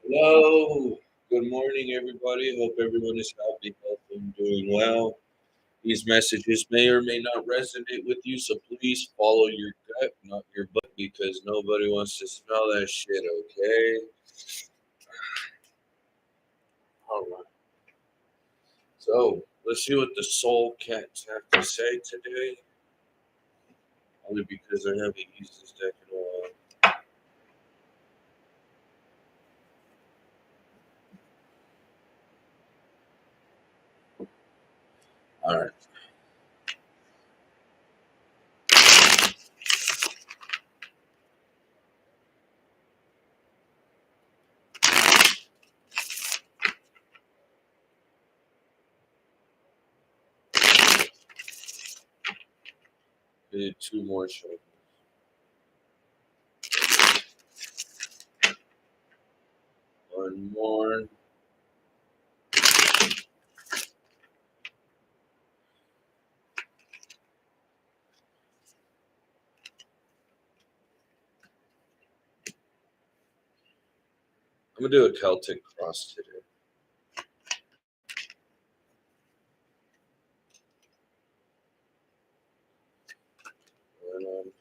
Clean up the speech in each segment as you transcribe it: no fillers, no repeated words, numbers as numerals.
Hello. Good morning, everybody. Hope everyone is happy, healthy, and doing well. These messages may or may not resonate with you, so please follow your gut, not your butt, because nobody wants to smell that shit, okay? All right. So, let's see what the soul cats have to say today. Only because I haven't used this deck in a while. All right. We need two more shovels. One more. I'm going to do a Celtic cross today. And,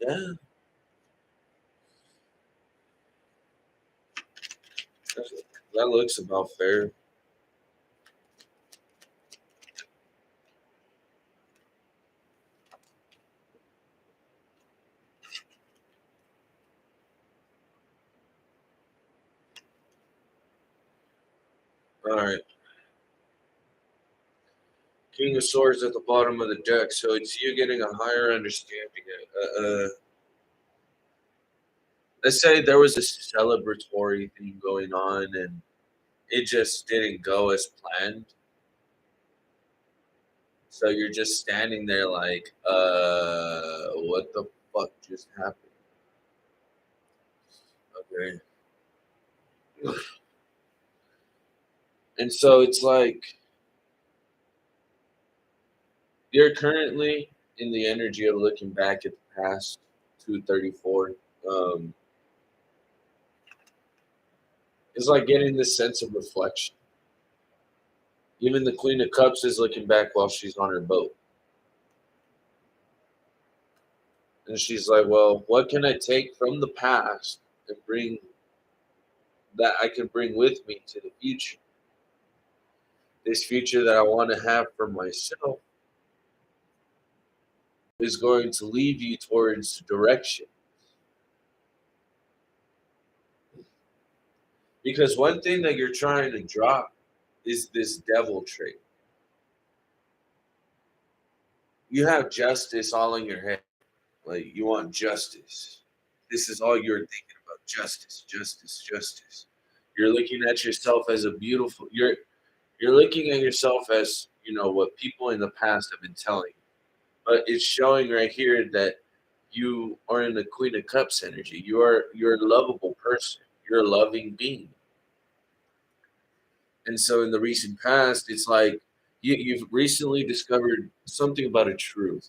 yeah, that looks about fair. All right. King of Swords at the bottom of the deck, so it's you getting a higher understanding. Let's say there was a celebratory thing going on and it just didn't go as planned. So you're just standing there like, what the fuck just happened? Okay. And so it's like you're currently in the energy of looking back at the past 234. Um, it's like getting this sense of reflection. Even the Queen of Cups is looking back while she's on her boat. And she's like, well, what can I take from the past and bring that I can bring with me to the future? This future that I want to have for myself is going to lead you towards direction. Because one thing that you're trying to drop is this devil trait. You have justice all in your head. Like you want justice. This is all you're thinking about. Justice, justice, justice. You're looking at yourself as a beautiful you're looking at yourself as, what people in the past have been telling you. But it's showing right here that you are in the Queen of Cups energy. You're a lovable person. You're a loving being. And so in the recent past, it's like you've recently discovered something about a truth.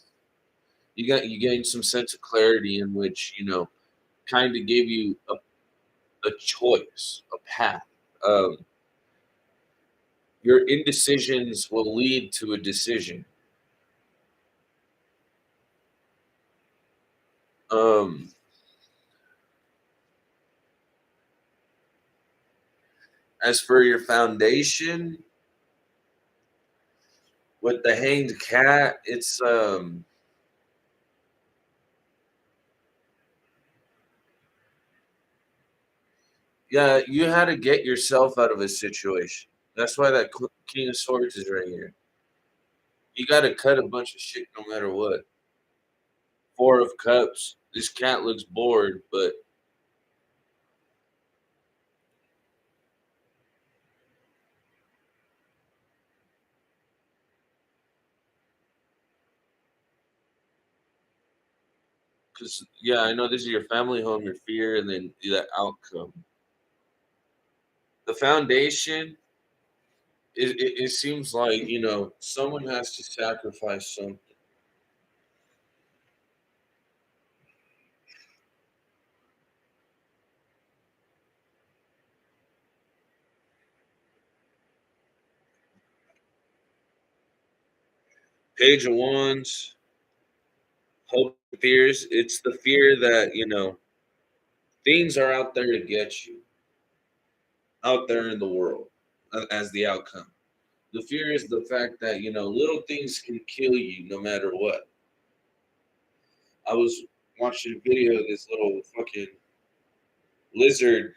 You gained some sense of clarity in which, kind of gave you a choice, a path. Um, your indecisions will lead to a decision. Um, as for your foundation, with the hanged cat, it's yeah, you had to get yourself out of a situation. That's why that King of Swords is right here. You got to cut a bunch of shit no matter what. Four of Cups. This cat looks bored, but because yeah, I know this is your family home, your fear, and then the outcome. The foundation it seems like, someone has to sacrifice something. Page of Wands, hope and fears. It's the fear that, things are out there to get you, out there in the world as the outcome. The fear is the fact that, little things can kill you no matter what. I was watching a video of this little fucking lizard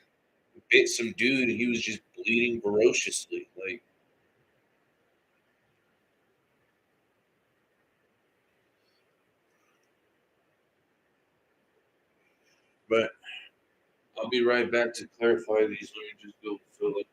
bit some dude and he was just bleeding ferociously. Like, but I'll be right back to clarify these. Let me just go fill it.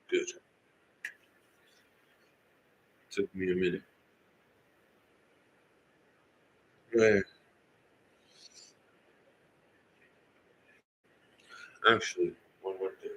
Good. Took me a minute. Yeah, actually, one more thing.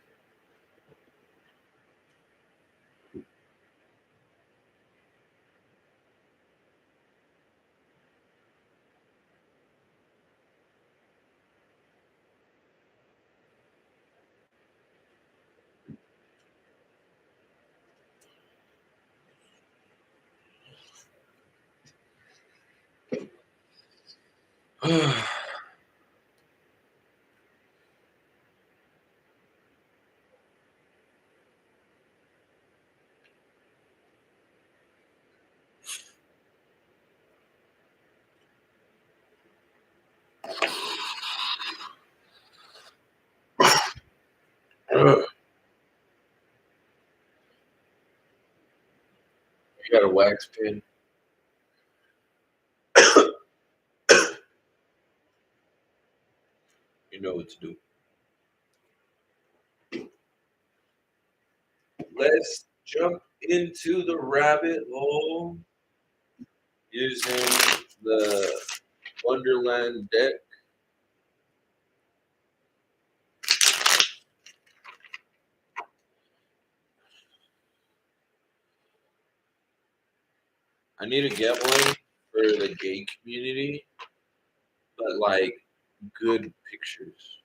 You got a wax pen? You know what to do. Let's jump into the rabbit hole using the Wonderland deck. I need to get one for the gay community, but like good pictures.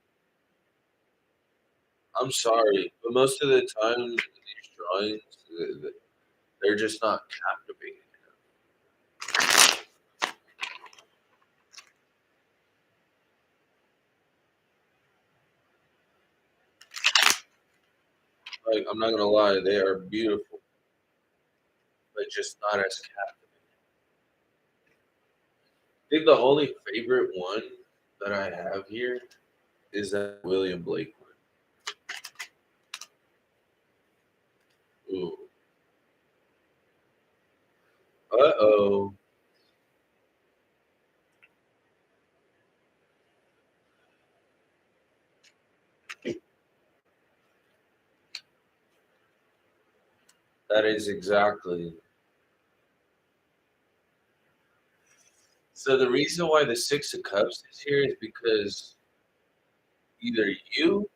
I'm sorry, but most of the time these drawings, they're just not captivating. Like, I'm not gonna lie, they are beautiful, but just not as captivating. I think the only favorite one that I have here is that William Blake one. Ooh. Uh-oh. That is exactly. So the reason why the Six of Cups is here is because, either you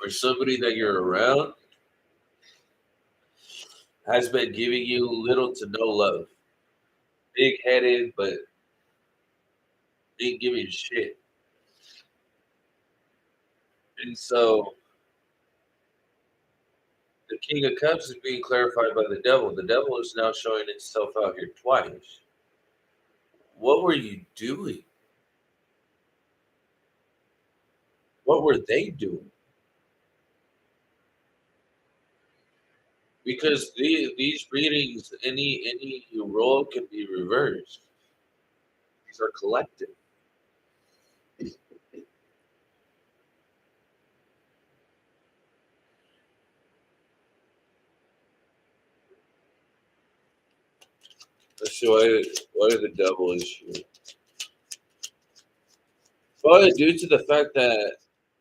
or somebody that you're around has been giving you little to no love. Big headed, but ain't giving shit. And so the King of Cups is being clarified by the devil. The devil is now showing itself out here twice. What were you doing? What were they doing? Because these readings, any role can be reversed. These are collective. Let's see why the devil is here. Probably due to the fact that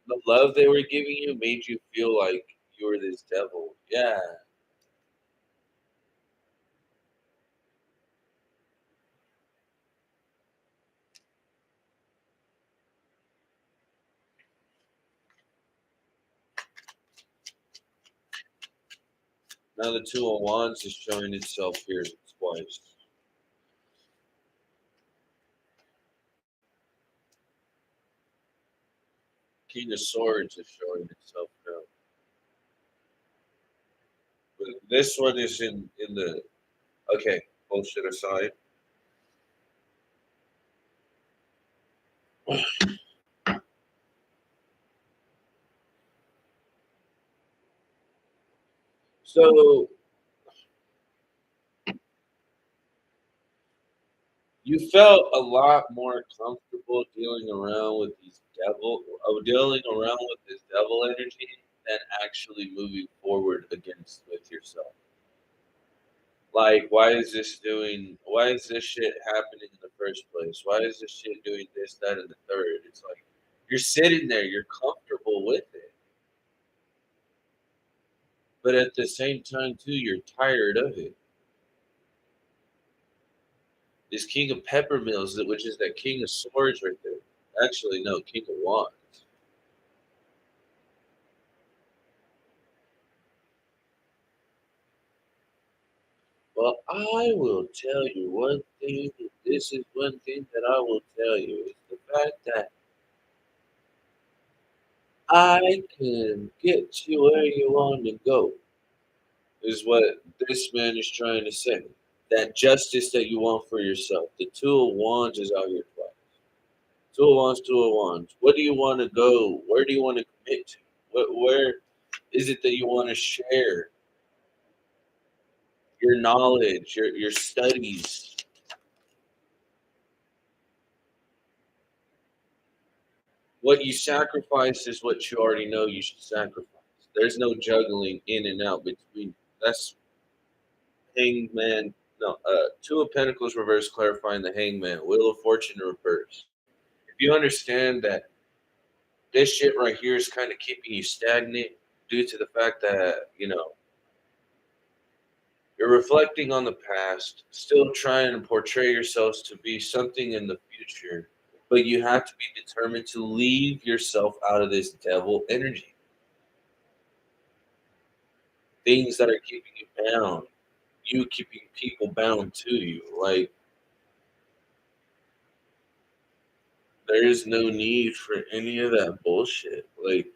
the love they were giving you made you feel like you were this devil. Yeah. Now the Two of Wands is showing itself here twice. King of Swords is showing itself now. But this one is in the okay, bullshit aside. So you felt a lot more comfortable dealing around with dealing around with this devil energy than actually moving forward against with yourself. Like, why is this shit happening in the first place? Why is this shit doing this, that, and the third? It's like you're sitting there, you're comfortable with it. But at the same time, too, you're tired of it. This King of Peppermills, which is that King of Swords right there. Actually, no, King of Wands. Well, I will tell you one thing. This is one thing that I will tell you. It's the fact that I can get you where you want to go, is what this man is trying to say. That justice that you want for yourself. The Two of Wands is out here twice. Two of Wands, Two of Wands. What do you want to go? Where do you want to commit to? Where is it that you want to share your knowledge, your studies? What you sacrifice is what you already know you should sacrifice. There's no juggling in and out between. That's Hangman. No, Two of Pentacles reverse clarifying the Hangman. Wheel of Fortune reverse. If you understand that this shit right here is kind of keeping you stagnant due to the fact that, you're reflecting on the past, still trying to portray yourselves to be something in the future, but you have to be determined to leave yourself out of this devil energy. Things that are keeping you bound, you keeping people bound to you. Like, there is no need for any of that bullshit. Like,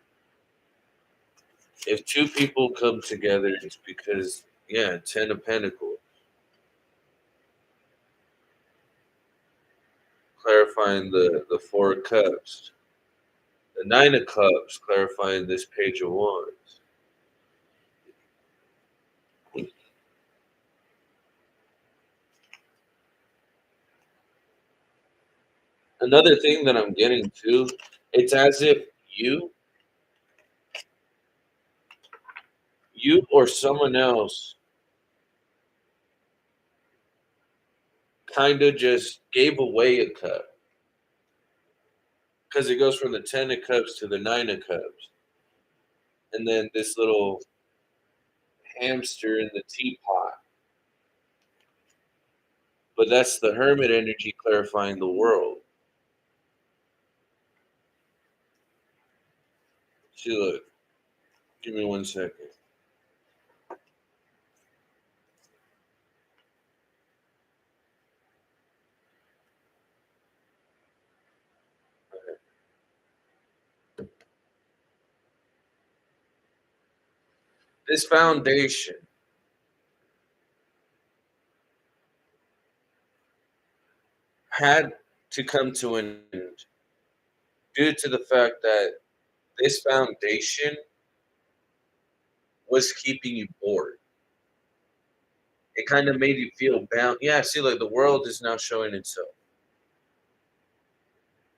if two people come together, it's because, yeah, Ten of Pentacles, clarifying the Four of Cups, the Nine of Cups, clarifying this Page of Wands. Another thing that I'm getting to, it's as if you or someone else kind of just gave away a cup because it goes from the Ten of Cups to the Nine of Cups, and then this little hamster in the teapot. But that's the Hermit energy clarifying the world. See, look, give me 1 second. This foundation had to come to an end due to the fact that this foundation was keeping you bored. It kind of made you feel bound. Yeah, see, like the world is now showing itself.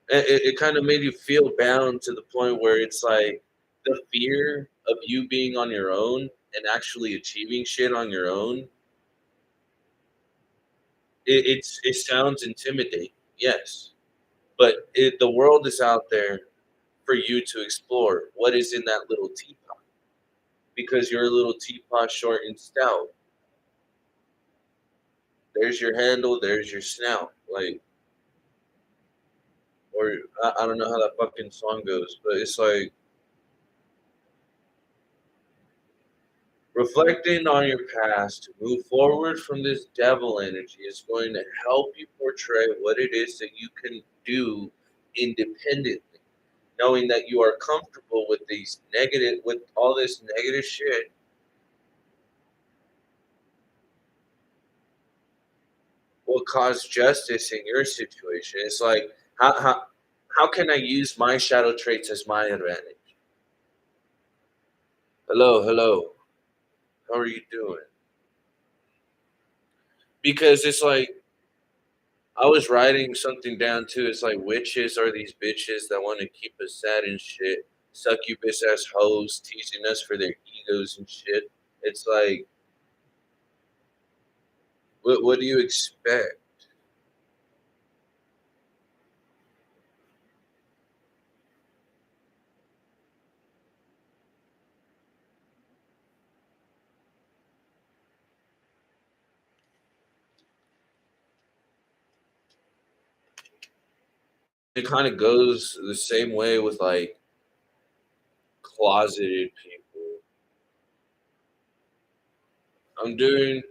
It kind of made you feel bound to the point where it's like the fear of you being on your own and actually achieving shit on your own. It sounds intimidating, yes, but the world is out there for you to explore what is in that little teapot because you're a little teapot, short and stout. There's your handle. There's your snout. Like, or I don't know how that fucking song goes, but it's like reflecting on your past to move forward from this devil energy is going to help you portray what it is that you can do independently, knowing that you are comfortable with with all this negative shit will cause justice in your situation. It's like how can I use my shadow traits as my advantage? Hello, hello. How are you doing? Because it's like I was writing something down too. It's like witches are these bitches that want to keep us sad and shit. Succubus ass hoes teasing us for their egos and shit. It's like, what do you expect? It kind of goes the same way with like closeted people. I'm doing,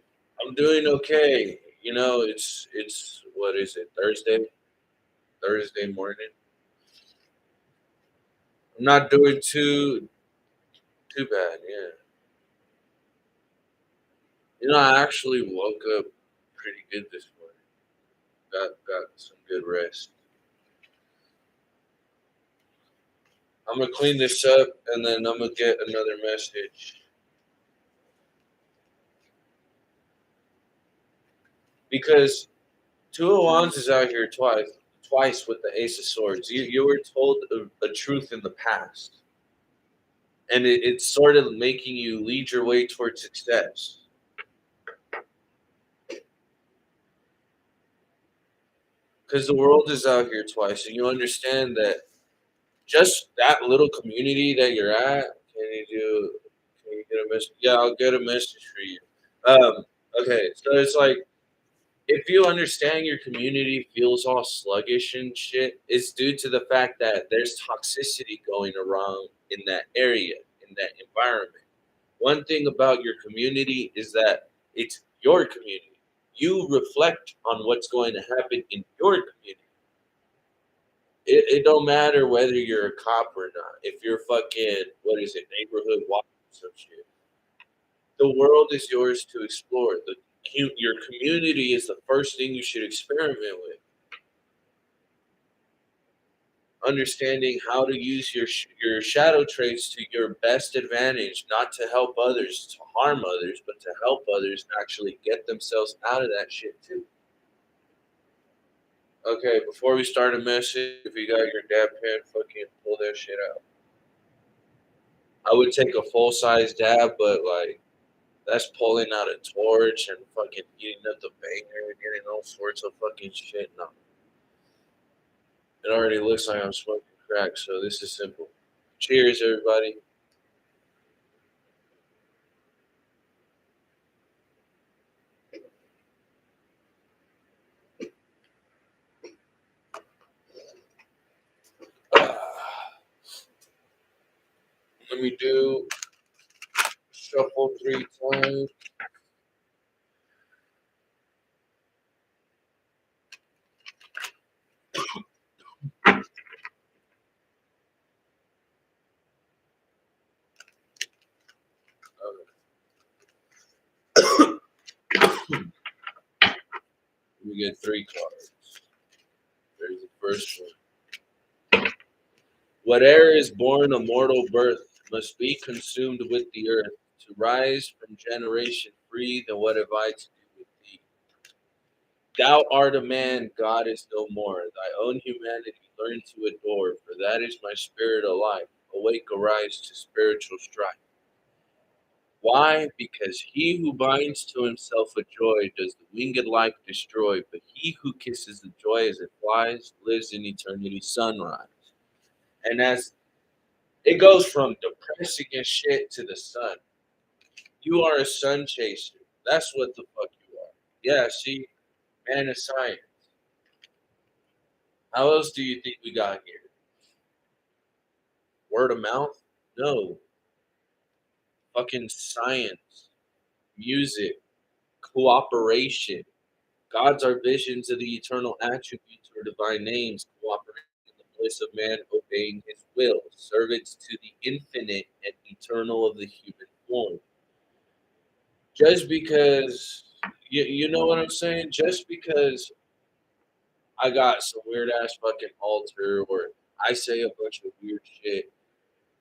I'm doing okay. You know, it's what is it? Thursday morning. I'm not doing too bad. Yeah. You know, I actually woke up pretty good this morning. Got some good rest. I'm gonna clean this up and then I'm gonna get another message because Two of Wands is out here twice with the Ace of Swords. You were told a truth in the past, and it's sort of making you lead your way towards success. Because the world is out here twice, and you understand that just that little community that you're at. Can you get a message? Yeah, I'll get a message for you. Okay, so it's like if you understand your community feels all sluggish and shit, it's due to the fact that there's toxicity going around in that area, in that environment. One thing about your community is that it's your community. You reflect on what's going to happen in your community. It don't matter whether you're a cop or not. If you're fucking what is it, neighborhood watch or some shit. The world is yours to explore. Your community is the first thing you should experiment with. Understanding how to use your shadow traits to your best advantage, not to help others, to harm others, but to help others actually get themselves out of that shit too. Okay, before we start a message, if you got your dab pen, fucking pull that shit out. I would take a full size dab, but like that's pulling out a torch and fucking heating up the banger and getting all sorts of fucking shit. No, it already looks like I'm smoking crack, so this is simple. Cheers, everybody. we do shuffle 3 times? We get 3 cards. There's the first one. Whatever is born a mortal birth must be consumed with the earth. To rise from generation free, then what have I to do with thee? Thou art a man, God is no more. Thy own humanity learn to adore, for that is my spirit alive. Awake, arise to spiritual strife. Why? Because he who binds to himself a joy does the winged life destroy, but he who kisses the joy as it flies lives in eternity's sunrise. And as it goes from depressing as shit to the sun. You are a sun chaser. That's what the fuck you are. Yeah, see, man of science. How else do you think we got here? Word of mouth? No. Fucking science, music, cooperation. Gods are visions of the eternal attributes or divine names, cooperating in the bliss of man, obeying his will, servants to the infinite and eternal of the human form. Just because, you know what I'm saying? Just because I got some weird ass fucking altar or I say a bunch of weird shit,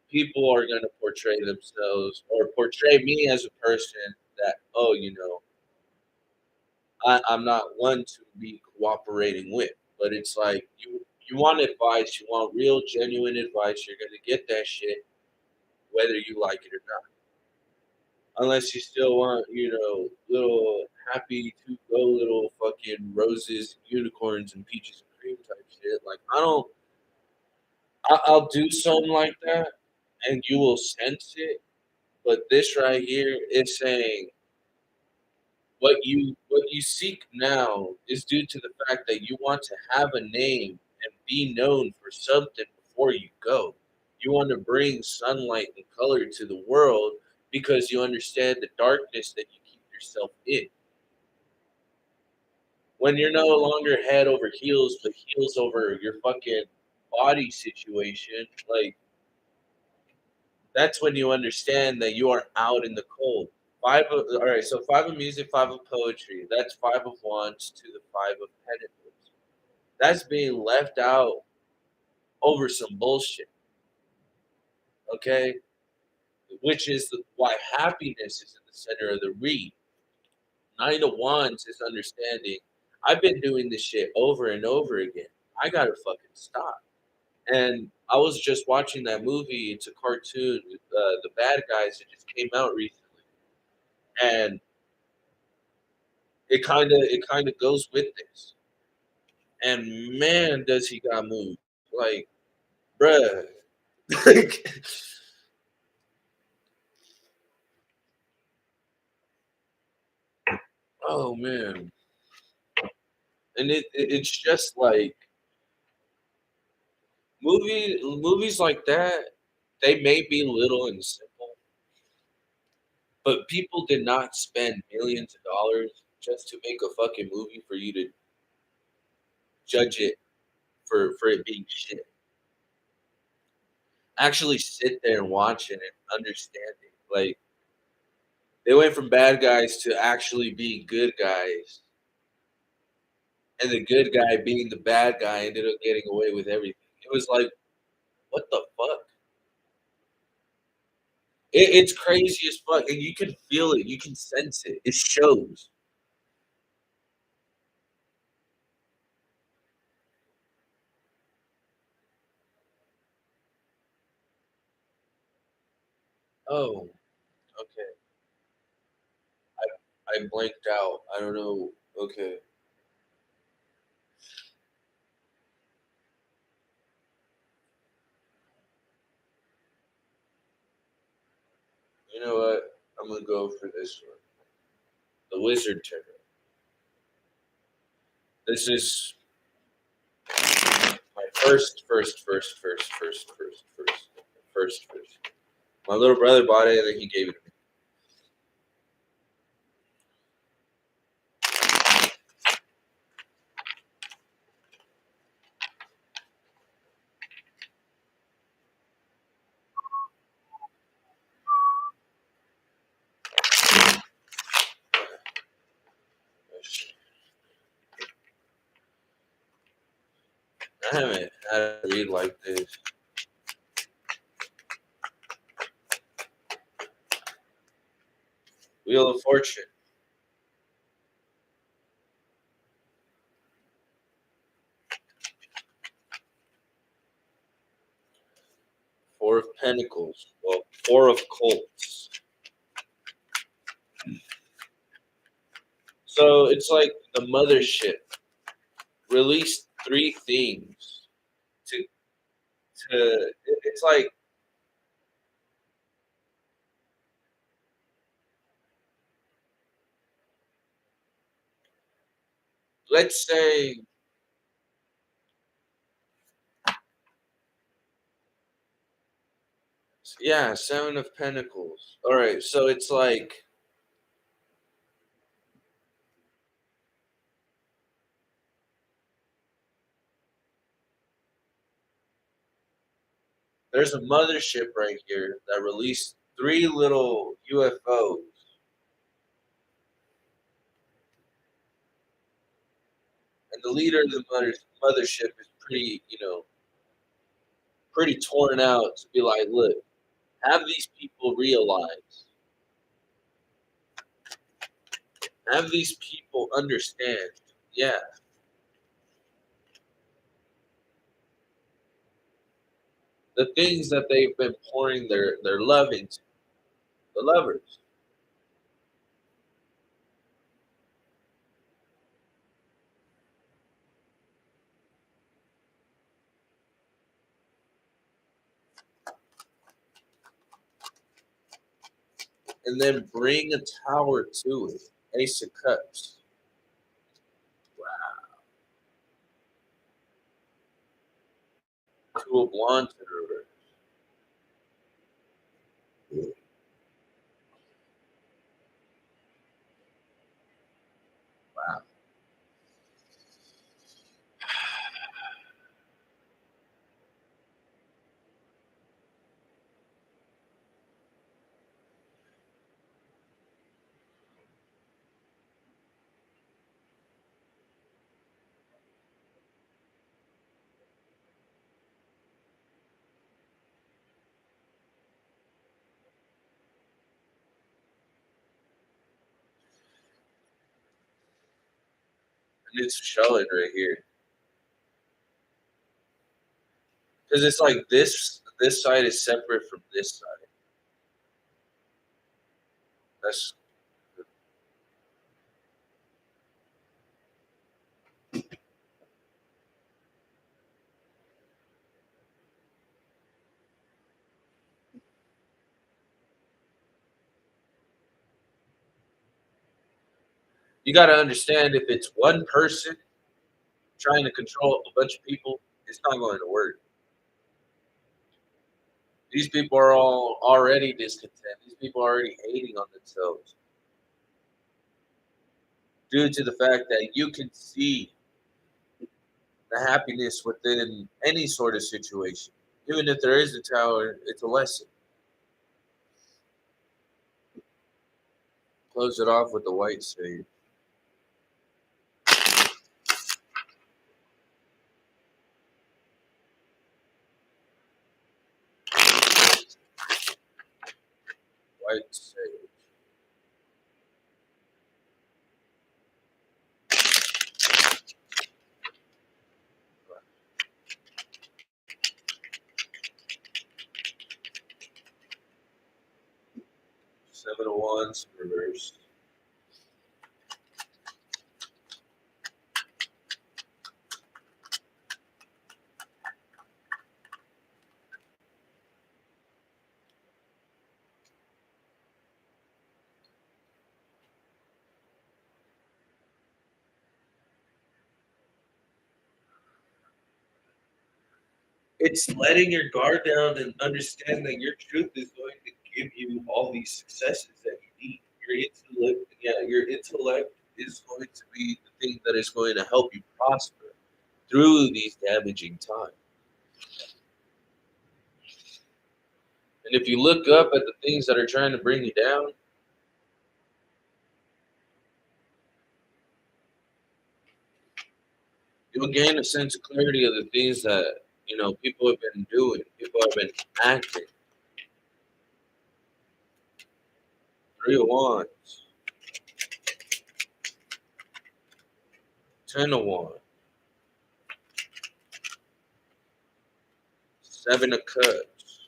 people are going to portray themselves or portray me as a person that, oh, I'm not one to be cooperating with. But it's like you want advice, you want real, genuine advice. You're gonna get that shit whether you like it or not. Unless you still want, little happy to go little fucking roses, unicorns, and peaches and cream type shit. Like I don't, I'll do something like that, and you will sense it. But this right here is saying what you seek now is due to the fact that you want to have a name and be known for something before you go. You want to bring sunlight and color to the world because you understand the darkness that you keep yourself in. When you're no longer head over heels, but heels over your fucking body situation, like that's when you understand that you are out in the cold. All right, so 5 of music, 5 of poetry. That's 5 of wands to the 5 of pentacles. That's being left out over some bullshit, okay? Which is why happiness is in the center of the read. 9 of wands is understanding. I've been doing this shit over and over again. I gotta fucking stop. And I was just watching that movie. It's a cartoon, The Bad Guys. It just came out recently, and it kind of goes with this. And man, does he got moved. Like, bruh. Like, oh man. And it's just like movies like that, they may be little and simple, but people did not spend millions of dollars just to make a fucking movie for you to judge it for it being shit. Actually sit there and watch it and understand it. Like they went from bad guys to actually being good guys, and the good guy being the bad guy ended up getting away with everything. It was like, what the fuck? It's crazy as fuck, and you can feel it, you can sense it. It shows. Oh, okay. I blanked out. I don't know. Okay. You know what? I'm gonna go for this one. The Wizard Turtle. This is my first. My little brother bought it and then he gave it to me. I haven't had a read like this. Wheel of Fortune. Four of Pentacles. Well, Four of Coats. So it's like the mothership released three things to it's like let's say yeah, Seven of Pentacles. All right, so it's like there's a mothership right here that released three little UFOs. And the leader of the mothership is pretty, pretty torn out to be like, look, have these people realize, have these people understand, yeah, the things that they've been pouring their love into, the lovers. And then bring a tower to it. Ace of Cups. Two of Wands in reverse. Wow. And it's showing right here. Because it's like this side is separate from this side. That's you got to understand if it's one person trying to control a bunch of people, it's not going to work. These people are all already discontent. These people are already hating on themselves due to the fact that you can see the happiness within any sort of situation. Even if there is a tower, it's a lesson. Close it off with the white sage. White sage. 7 of Wands reversed. It's letting your guard down and understand that your truth is going to give you all these successes that you need. Your intellect is going to be the thing that is going to help you prosper through these damaging times. And if you look up at the things that are trying to bring you down, you'll gain a sense of clarity of the things that people have been doing, people have been acting. 3 of Wands, 10 of Wands, 7 of Cups.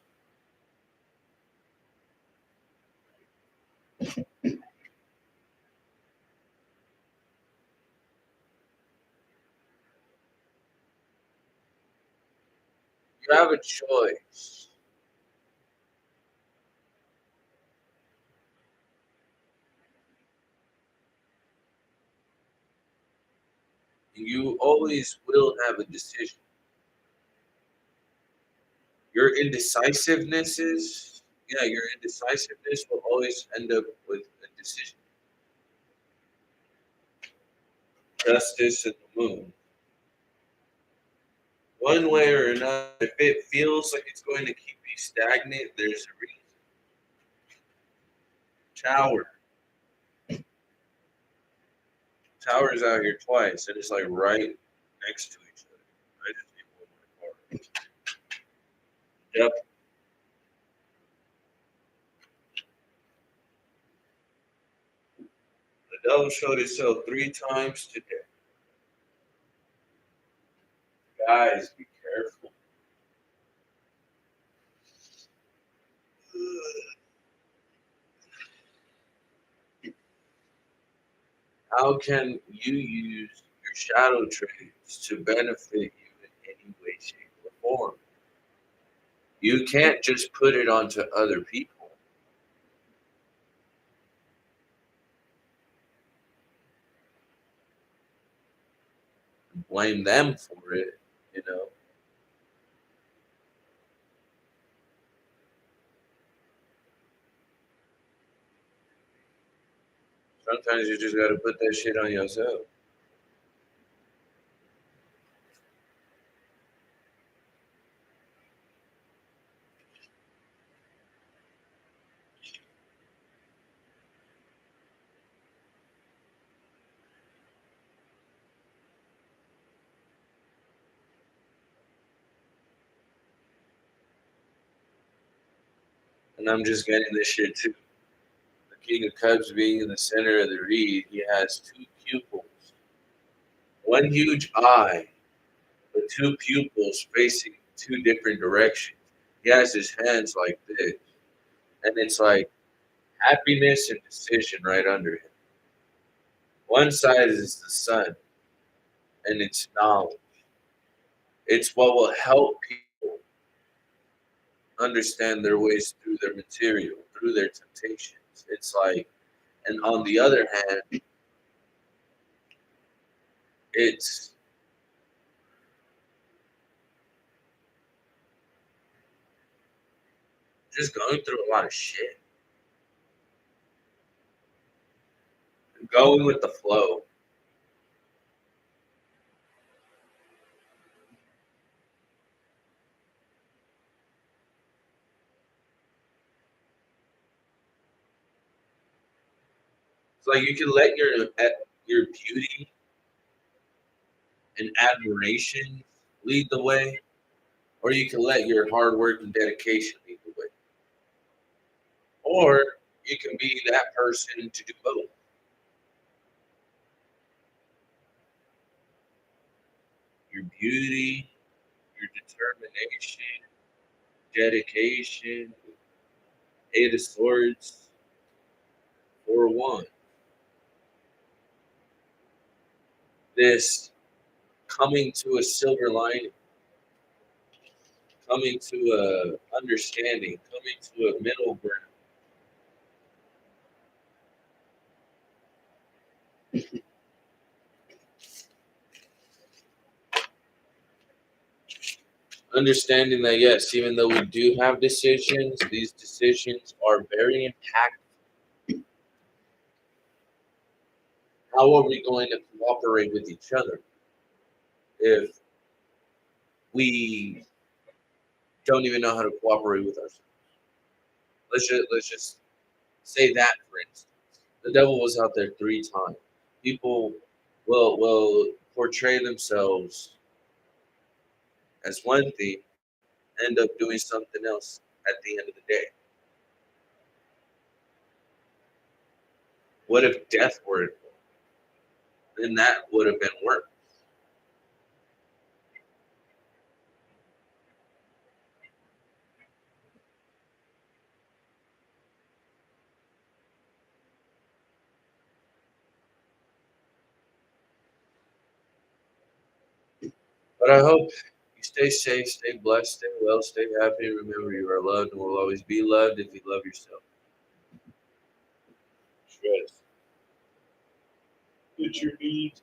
You have a choice. You always will have a decision. Your indecisiveness will always end up with a decision. Justice and the Moon. One way or another, if it feels like it's going to keep you stagnant, there's a reason. Tower. Tower's out here twice, and it's like right next to each other. I just need one more card. Yep. The devil showed itself 3 times today. Guys, be careful. How can you use your shadow traits to benefit you in any way, shape, or form? You can't just put it onto other people. And blame them for it. Sometimes you just gotta put that shit on yourself. And I'm just getting this shit too. The King of Cups being in the center of the reed, he has 2 pupils. One huge eye, but 2 pupils facing 2 different directions. He has his hands like this. And it's like happiness and decision right under him. One side is the sun, and it's knowledge. It's what will help people understand their ways through their material, through their temptations. It's like, and on the other hand, it's just going through a lot of shit, going with the flow. It's like you can let your beauty and admiration lead the way, or you can let your hard work and dedication lead the way, or you can be that person to do both. Your beauty, your determination, dedication, 8 of Swords, 4 of Wands. This coming to a silver lining, coming to a understanding, coming to a middle ground. Understanding that, yes, even though we do have decisions, these decisions are very impactful. How are we going to cooperate with each other if we don't even know how to cooperate with ourselves? Let's just say that, for instance. The devil was out there 3 times. People will portray themselves as one thing, end up doing something else at the end of the day. What if death were involved? Then that would have been worse. But I hope you stay safe, stay blessed, stay well, stay happy. Remember, you are loved and will always be loved if you love yourself. Stress. Get your needs.